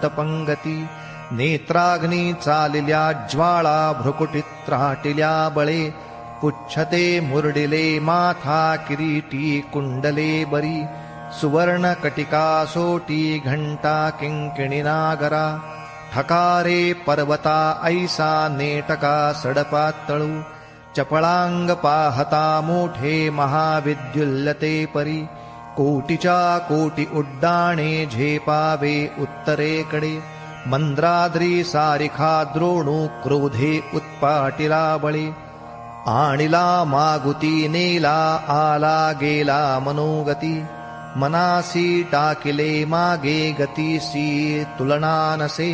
तपंगती नेत्राग्नी चालिल्या ज्वाळा भ्रुकुटीत त्राटिल्या बळे पुच्छते मुरडिले माथा किरीटी कुंडले बरी सुवर्ण कटिका सोटी घंटा किंकिणी नागरा ठकारे पर्वता ऐसा नेटका सडपातळू चपळांग पाहता मोठे महाविद्युल्लते परी कोटीच्या कोटी उड्डाणे झेपावे उत्तरेकडे मंद्राद्री सारिखा द्रोणू क्रोधे उत्पाटिला बळे आणिला मागुती नेला आला गेला मनोगती मनासी टाकिले मागे गतीसी तुलना नसे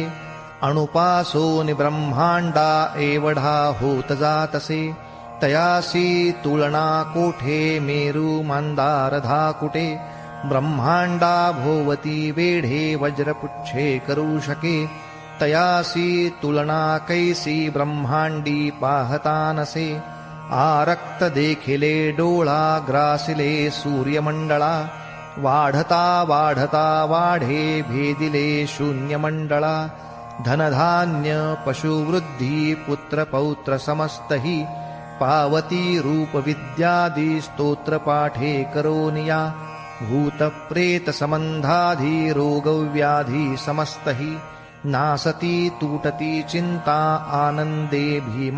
अणुपासोनि ब्रह्मांडा एवढा होत जातसे तयासी तुलना कोठे मेरू मंदार धाकुटे ब्रह्मांडा भोवती वेढे वज्रपुच्छे करू शके तयासी तुलना कैसी ब्रह्मांडी पाहता नसे आरक्त देखिले डोळा ग्रासिले सूर्यमंडळा वाढता वाढता वाढे भेदिले शून्यमंडळा धनधान्य पशुवृद्धी पुत्र पौत्र समस्तही पावती रूप विद्यादी स्तोत्र पाठे करोनिया भूत प्रेत संबंधाधी रोग व्याधी समस्तही नासती तूटती चिंता आनंदे भीम